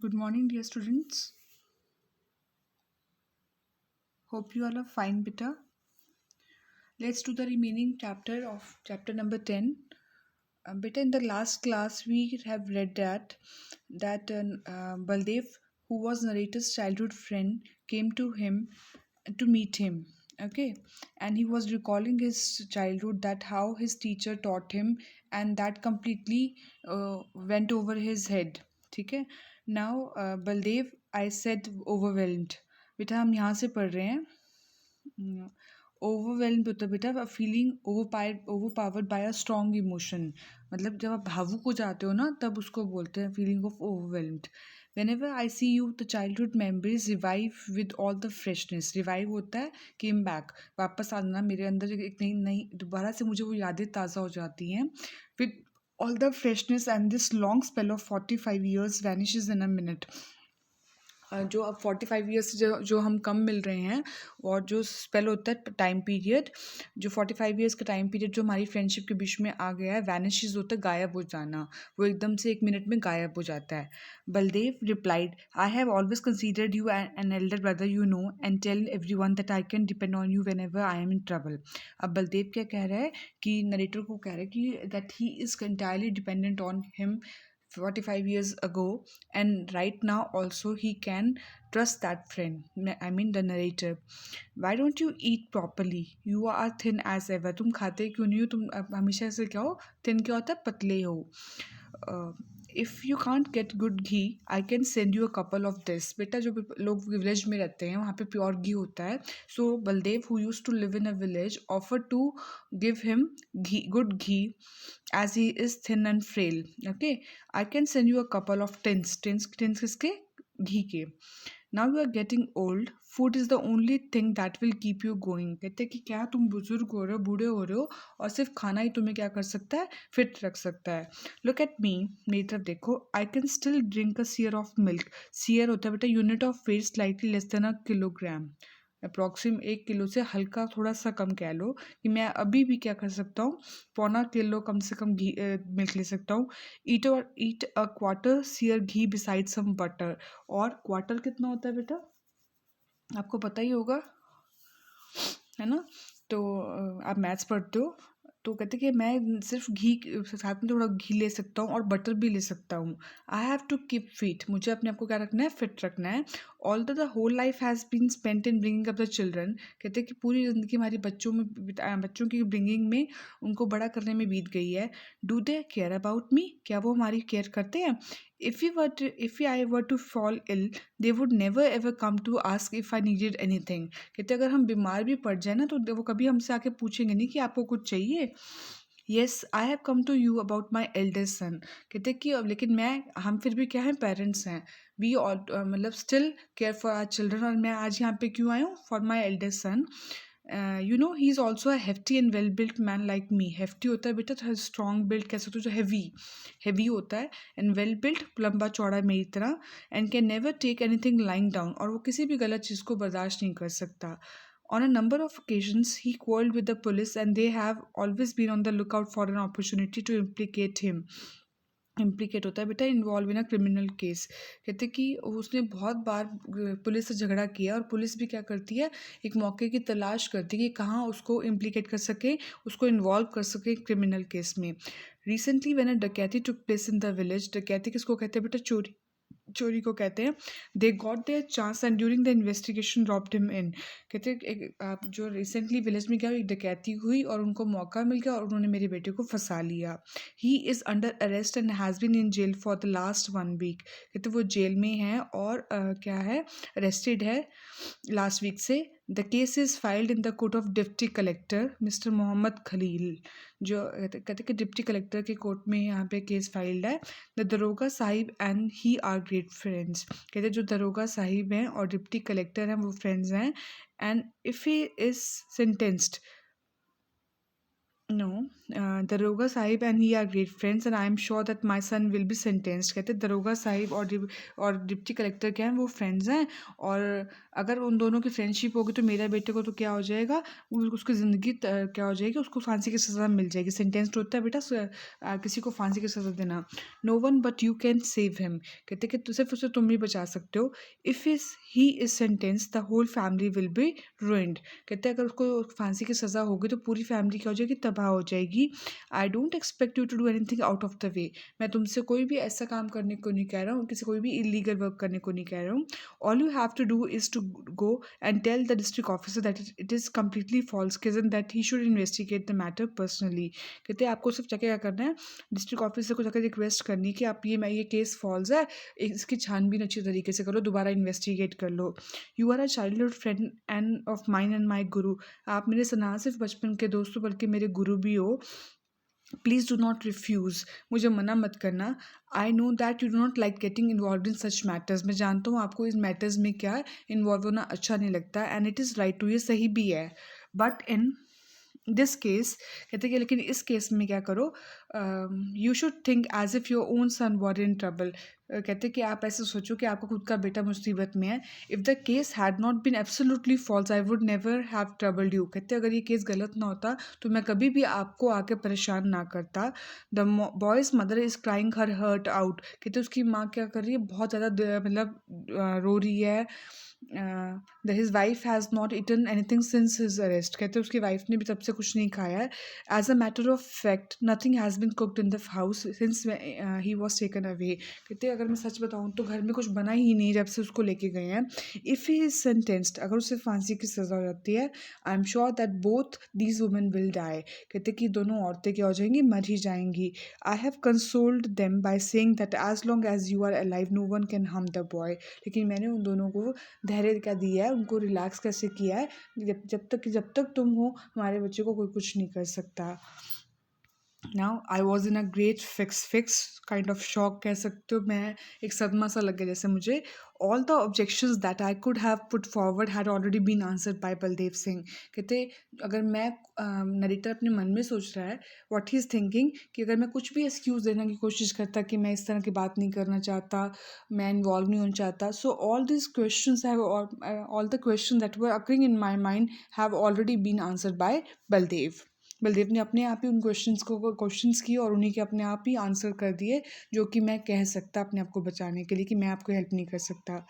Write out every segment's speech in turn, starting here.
Good morning, dear students. Hope you all are fine, beta. Let's do the remaining chapter of chapter number 10. Beta, in the last class, we have read that Baldev, who was narrator's childhood friend, came to him to meet him. Okay, and he was recalling his childhood, that how his teacher taught him, and that completely went over his head. ठीक है. Now, Baldev, I said overwhelmed. बेटा हम यहाँ से पढ़ रहे हैं. Overwhelmed होता है बेटा, feeling overpowered by a strong emotion. मतलब जब आप भावुक हो जाते हो ना, तब उसको बोलते हैं feeling of overwhelmed. Whenever I see you, the childhood memories revive with all the freshness. Revive होता है came back, वापस आना मेरे अंदर एक नई नई दोबारा से मुझे वो यादें ताज़ा हो जाती हैं. With all the freshness, and this long spell of 45 years vanishes in a minute. जो अब 45 ईयर्स जो हम कम मिल रहे हैं, और जो स्पेल होता है टाइम पीरियड, जो 45 ईयर्स का टाइम पीरियड जो हमारी फ्रेंडशिप के बीच में आ गया है, वैनिशेस होता है गायब हो जाना. वो एकदम से 1 मिनट में गायब हो जाता है. Baldev replied, I have always considered you an elder brother, you know, and tell everyone that I can depend on you whenever I am in trouble. अब बलदेव क्या कह रहा है कि नरेटर को कह रहा है कि that he is entirely dependent on him 45 years ago, and right now also he can trust that friend, I mean the narrator. Why don't you eat properly? You are thin as ever. तुम खाते क्यों नहीं हो? तुम हमेशा से क्या हो? थिन क्या होता है? पतले हो. If you can't get good ghee, I can send you a couple of this. बेटा जो लोग विलेज में रहते हैं वहाँ पे प्योर घी होता है. So Baldev, who used to live in a village, offer to give him ghee, good ghee, as he is thin and frail. Okay, I can send you a couple of tins किसके? घी के. Now you are getting old. Food is the only thing that will keep you going. कहते हैं कि क्या तुम बुजुर्ग हो रहे हो, बूढ़े हो रहे हो, और सिर्फ खाना ही तुम्हें क्या कर सकता है? फिट रख सकता है. Look at me, मेरी तरफ देखो. I can still drink a seer of milk. Seer होता है बेटा unit of weight, slightly less than a kilogram. Approximate 1 kilo से हल्का थोड़ा सा कम कह लो, कि मैं अभी भी क्या कर सकता हूँ? 1/4 किलो कम से कम घी मिल्क ले सकता हूँ. Eat a quarter seer ghee beside some butter. और क्वार्टर कितना होता है बेटा? आपको पता ही होगा, है ना? तो आप मैथ्स पढ़ते हो, तो कहते कि मैं सिर्फ घी साथ में थोड़ा घी ले सकता हूँ और बटर भी ले सकता हूँ. I have to keep fit. मुझे अपने आप को क्या रखना है? फिट रखना है. All the whole life has been spent in bringing up the children. कहते हैं कि पूरी ज़िंदगी हमारी बच्चों में बच्चों की ब्रिंगिंग में, उनको बड़ा करने में बीत गई है. Do they care about me? क्या वो हमारी केयर करते हैं? If I were to fall ill, they would never ever come to ask if I needed anything. कहते अगर हम बीमार भी पड़ जाए ना, तो वो कभी हमसे आके पूछेंगे नहीं कि आपको कुछ चाहिए. Yes, I have come to you about my eldest son. कहते कि अब लेकिन हम फिर भी क्या हैं? पेरेंट्स हैं. वी ऑल मतलब still care for our children. और मैं आज यहाँ पे क्यों आया हूँ? For my eldest son. You know he is also a hefty and well built man like me. Hefty होता है बेटा स्ट्रॉन्ग बिल्ट कह सकते हो, जो हैवी होता है. एंड वेल बिल्ट लंबा चौड़ा मेरी तरह. And can never take anything lying down. और वो किसी भी गलत चीज़ को बर्दाश्त नहीं कर सकता. On a number of occasions, he quarreled with the police, and they have always been on the lookout for an opportunity to implicate him. Implicate होता है बेटा, involve in a criminal case. कहते कि उसने बहुत बार पुलिस से झगड़ा किया, और पुलिस भी क्या करती है? एक मौके की तलाश करती है कि कहाँ उसको इम्प्लीकेट कर सके, उसको इन्वॉल्व कर सके क्रिमिनल केस में. रिसेंटली व्हेन अ डकैती took place in the village. डकैती किसको कहते हैं बेटा? चोरी को कहते हैं. They got their chance and during the investigation robbed him in. कहते हैं जो रिसेंटली विलेज में क्या, एक डकैती हुई और उनको मौका मिल गया और उन्होंने मेरे बेटे को फंसा लिया. He is under arrest and has been in jail for the last 1 week. कहते वो जेल में है और क्या है? अरेस्टेड है लास्ट वीक से. The case is filed in the court of deputy collector mister Mohammad Khalil. जो कहते कि डिप्टी कलेक्टर के कोर्ट में यहाँ पे केस फाइल्ड है. द दरोगा साहिब and he are great friends. कहते जो दरोगा साहिब हैं और डिप्टी कलेक्टर हैं, वो फ्रेंड्स हैं. And if he is sentenced, No, Daroga Sahib and he are great friends and I am sure that my son will be sentenced. कहते हैं दरोगा साहिब और डिप्टी कलेक्टर क्या हैं, वो फ्रेंड्स हैं। और अगर उन दोनों की फ्रेंडशिप होगी तो मेरा बेटे को तो क्या हो जाएगा, उसकी ज़िंदगी क्या हो जाएगी, उसको फांसी की सज़ा मिल जाएगी। सेंटेंस्ड होता है बेटा किसी को फांसी की सज़ा देना। No one but you can save him, कहते कि सिर्फ उसे तुम ही बचा सकते हो। If he is sentence the whole family will be ruined, कहते हैं अगर उसको फांसी की सज़ा होगी तो पूरी फैमिली क्या हो जाएगी, तबाह हो जाएगी। I don't expect you to do anything out of the way, मैं तुमसे कोई भी ऐसा काम करने को नहीं कह रहा हूँ, किसी कोई भी इलीगल वर्क करने को नहीं कह रहा हूँ। All you have to do is to go and tell the district officer that it is completely false case and that he should investigate the matter personally. कहते हैं आपको सिर्फ जाके क्या करना है, डिस्ट्रिक्ट ऑफिसर को जाकर रिक्वेस्ट करनी कि आप ये केस फॉल्स है, इसकी छानबीन अच्छी तरीके से करो, दोबारा इन्वेस्टिगेट कर लो। You are a childhood friend and of mine and my guru, आप मेरे ना सिर्फ बचपन के दोस्तों बल्कि मेरे गुरु भी हो। प्लीज़ डू नॉट रिफ्यूज़, मुझे मना मत करना। I know that you do not like getting involve in such matters, मैं जानता हूँ आपको इन मैटर्स में क्या इन्वॉल्व होना अच्छा नहीं लगता, and it is right too, ये सही भी है। बट इन दिस केस, कहते कि लेकिन इस केस में क्या करो, you should think as if your own son were in trouble, कहते कि आप ऐसे सोचो कि आपका खुद का बेटा मुसीबत में है। If the case had not been absolutely false I would never have troubled you, कहते अगर ये केस गलत ना होता तो मैं कभी भी आपको आके परेशान ना करता। The boy's mother is crying her heart out, कहते उसकी माँ क्या कर रही है, बहुत ज़्यादा मतलब रो रही है। His wife has not eaten anything since his arrest, कहते उसकी वाइफ ने भी तब से कुछ नहीं खाया है। As a matter of fact nothing has been cooked in the house since he was taken away, कहते अगर मैं सच बताऊँ तो घर में कुछ बना ही नहीं जब से उसको लेके गए हैं। इफ़ ही इज़ सेंटेंस्ड, अगर उसे फांसी की सज़ा हो जाती है, I am sure that both these women will die, कहते कि दोनों औरतें क्या हो जाएंगी, मर ही जाएंगी। I have consoled them by saying that as long as you are alive no one can harm the boy, लेकिन मैंने उन दोनों को धैर्य क्या दिया है, उनको रिलैक्स कैसे किया है, जब तक तुम हो हमारे बच्चे को कोई कुछ नहीं कर सकता। Now I was in a great fix kind of shock कह सकते हो, मैं एक सदमा सा लग गया जैसे मुझे। All the objections that I could have put forward had already been answered by Baldev Singh, कहते अगर मैं नरेटर अपने मन में सोच रहा है व्हाट ही इज़ थिंकिंग, कि अगर मैं कुछ भी एक्सक्यूज़ देने की कोशिश करता कि मैं इस तरह की बात नहीं करना चाहता, मैं इन्वॉल्व नहीं होना चाहता, so all this questions have all the question that were occurring in my mind have already been answered by Baldev. Baldev ने अपने आप ही उन क्वेश्चंस किए और उन्हीं के अपने आप ही आंसर कर दिए, जो कि मैं कह सकता अपने आप को बचाने के लिए कि मैं आपको हेल्प नहीं कर सकता।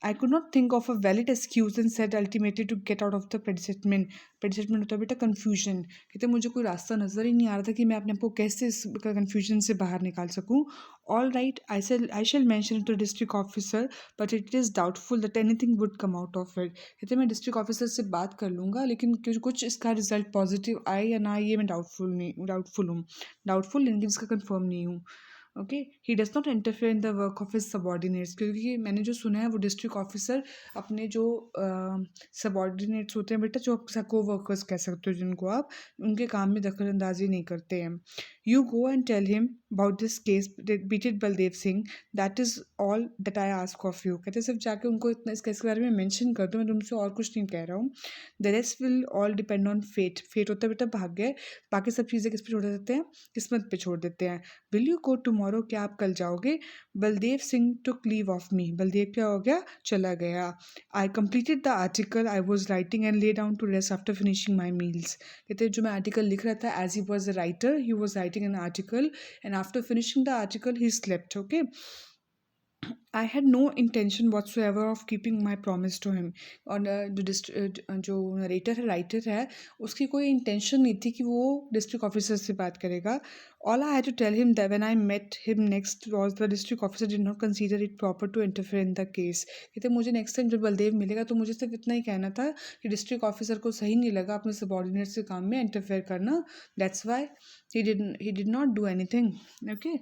I could not think of a valid excuse and said ultimately to get out of the predicament, predicament होता है बेटा कन्फ्यूजन, कहते मुझे कोई रास्ता नज़र ही नहीं आ रहा था कि मैं अपने आप को कैसे इस कन्फ्यूजन से बाहर निकाल सकूँ। All right, I shall mention to district officer but it is doubtful that anything would come out of it, कहते मैं डिस्ट्रिक्ट ऑफिसर से बात कर लूँगा लेकिन कुछ इसका रिजल्ट पॉजिटिव आए या ना, ये मैं डाउटफुल हूँ, डाउटफुल लेकिन इसका कंफर्म नहीं हूँ। Okay, he does not interfere in the work of his subordinates, क्योंकि मैंने जो सुना है वो डिस्ट्रिक्ट ऑफिसर अपने जो सबॉर्डिनेट्स होते हैं बेटा, जो को वर्कर्स कह सकते हो जिनको आप, उनके काम में दखल अंदाजी नहीं करते हैं। You go and tell him about this case beated Baldev Singh, that is all that I ask of you, कहते सिर्फ जाके उनको इतना इस केस के बारे में मेंशन कर दो, मैं तुमसे और कुछ नहीं कह रहा हूँ। The rest will all depend on fate, fate होता है बेटा भाग्य, बाकी सब चीज़ें किस पे छोड़ देते हैं, किस्मत पे छोड़ देते हैं। विल यू गो टुमारो, क्या आप कल जाओगे? Baldev Singh took leave of me, Baldev क्या हो गया, चला गया। I completed the article I was writing and lay down to rest after finishing my meals, कहते जो मैं आर्टिकल लिख रहा था, as he was a writer he was writing an article and after finishing the article he slept. Okay, I had no intention whatsoever of keeping my promise to him, और जो narrator है, writer है, उसकी कोई intention नहीं थी कि वो डिस्ट्रिक्ट ऑफिसर से बात करेगा। All I had to tell him that when I met him next was the district officer did not consider it proper to interfere in the case, कहते मुझे नेक्स्ट टाइम जब बलदेव मिलेगा तो मुझे सिर्फ इतना ही कहना था कि डिस्ट्रिक्ट ऑफिसर को सही नहीं लगा अपने सबॉर्डिनेट से काम में इंटरफेयर करना, that's why he did not do anything. Okay,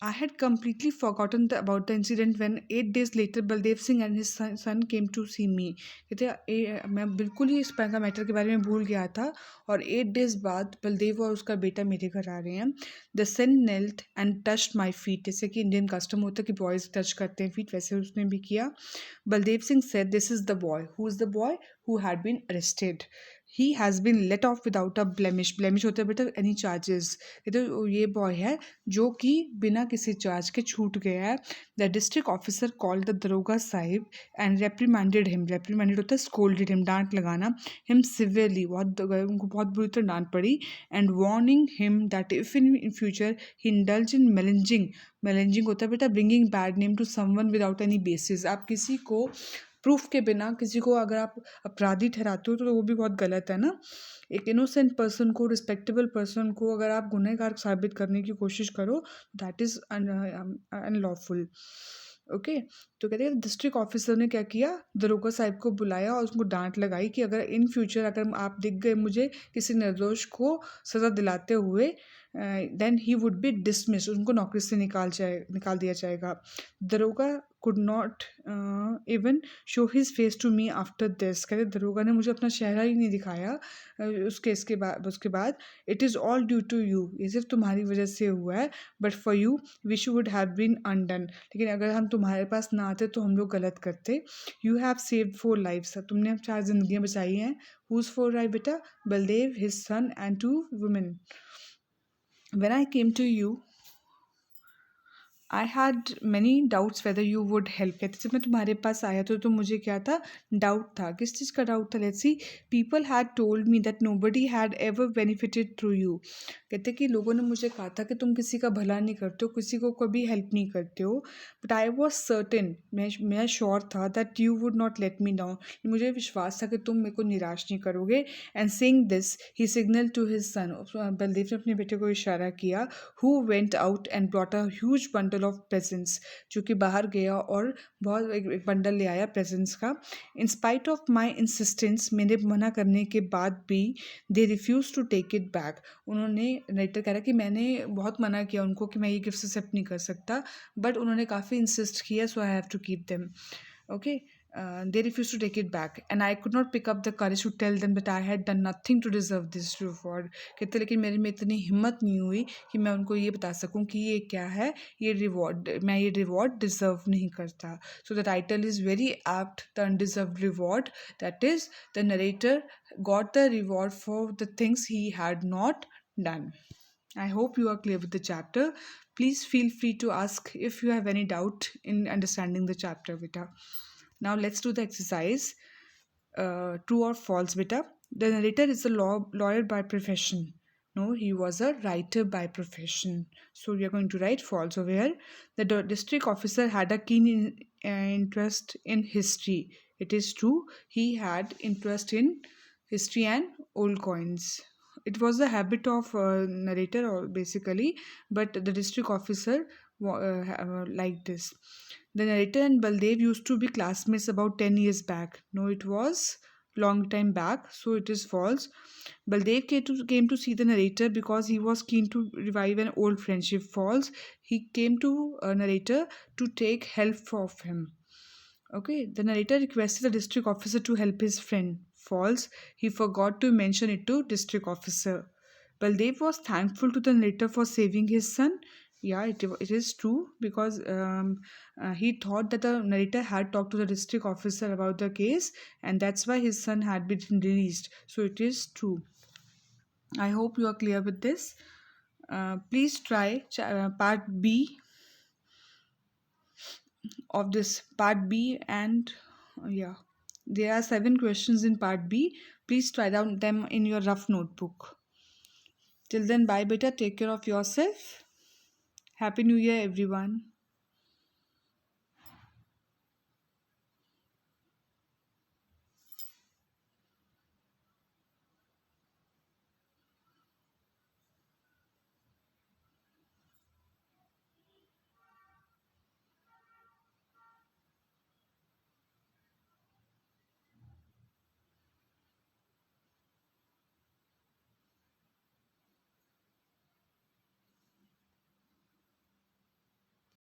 I had completely forgotten about the incident when 8 days later Baldev Singh and his son came to see me, कहते मैं बिल्कुल ही इस का मैटर के बारे में भूल गया था और 8 days बाद बलदेव और उसका बेटा मेरे घर आ रहे हैं। The son knelt and touched my feet, जैसे कि इंडियन कस्टम होता है कि बॉयज़ टच करते हैं फीट, वैसे उसने भी किया। Baldev Singh said this is the boy, who is the boy who had been arrested, he has been let off without a blemish. Blemish होता है बेटा एनी चार्जेस। कहते ये बॉय है जो कि बिना किसी चार्ज के छूट गया है। The district officer called the दरोगा साहिब एंड रेप्रीमेंडेड हिम। रेप्रीमेंडेड होता है स्कोल्डेड हिम, डांट लगाना। हिम सिवियरली, उनको बहुत बुरी तरह डांट पड़ी। And warning him that if in future he indulge in maligning. Maligning होता है बेटा bringing bad name to someone without any basis. आप किसी को प्रूफ के बिना किसी को अगर आप अपराधी ठहराते हो तो वो भी बहुत गलत है ना। एक इनोसेंट पर्सन को, रिस्पेक्टेबल पर्सन को अगर आप गुनहगार साबित करने की कोशिश करो, दैट इज़ अनलॉफुल। ओके, तो कहते हैं डिस्ट्रिक्ट ऑफिसर ने क्या किया, दरोगा साहिब को बुलाया और उसको डांट लगाई कि अगर इन फ्यूचर अगर आप दिख गए मुझे किसी निर्दोष को सज़ा दिलाते हुए, then he would be dismiss. उनको नौकरी से निकाल दिया जाएगा। दरोगा could not even show his face to me after this. कहते दरोगा ने मुझे अपना चेहरा ही नहीं दिखाया उसके बाद। It is all due to you. ये सिर्फ तुम्हारी वजह से हुआ है। But for you wish would have been undone. लेकिन अगर हम तुम्हारे पास ना आते तो हम लोग गलत करते। You have saved 4 lives. तुमने अब 4 जिंदगियां बचाई हैं। हुज 4 लाइफ बेटा? Baldev, his son and 2 women. When I came to you, I had many doubts whether you would help. कहते जब मैं तुम्हारे पास आया तो मुझे क्या था, डाउट था। किस चीज़ का डाउट था? Let's see. People had told me that nobody had ever benefited through you. कहते कि लोगों ने मुझे कहा था कि तुम किसी का भला नहीं करते हो, किसी को कभी हेल्प नहीं करते हो। बट आई वॉज सर्टेन, मैं श्योर था that you would not let me down. मुझे विश्वास था कि तुम मेरे को निराश नहीं करोगे। And saying this he signal to his son. बलदेव ने अपने बेटे को इशारा किया। Who went out and brought a huge bundle of presents. जो कि बाहर गया और बहुत एक बंडल ले आया प्रेजेंट्स का। In spite of my insistence, मेरे मना करने के बाद भी they refuse to take it back. उन्होंने, राइटर कह रहा है कि मैंने बहुत मना किया उनको कि मैं ये गिफ्ट एक्सेप्ट नहीं कर सकता, बट उन्होंने काफ़ी इंसिस्ट किया, so I have to keep them. Okay, they refused to take it back and I could not pick up the courage to tell them that I had done nothing to deserve this reward। कहते लेकिन मेरे में इतनी हिम्मत नहीं हुई कि मैं उनको ये बता सकूं कि ये क्या है, ये रिवॉर्ड, मैं ये रिवॉर्ड डिजर्व नहीं करता। So the title is very apt, the undeserved reward. That is the narrator got the reward for the things he had not done। I hope you are clear with the chapter. Please feel free to ask if you have any doubt in understanding the chapter, beta. Now let's do the exercise. True or false, beta? The narrator is a lawyer by profession. No, he was a writer by profession. So we are going to write false over here. The district officer had a keen interest in history. It is true. He had interest in history and old coins. It was the habit of narrator basically, but the district officer liked this. The narrator and Baldev used to be classmates about 10 years back. No, it was long time back, so it is false. Baldev came to see the narrator because he was keen to revive an old friendship. False. He came to a narrator to take help of him. Okay, the narrator requested the district officer to help his friend. False. He forgot to mention it to district officer. Baldev was thankful to the narrator for saving his son. Yeah, it is true because he thought that the narrator had talked to the district officer about the case and that's why his son had been released. So it is true. I hope you are clear with this. Please try part B of this part B and yeah, there are 7 questions in part B. Please try down them in your rough notebook. Till then, bye beta, take care of yourself. Happy New Year everyone.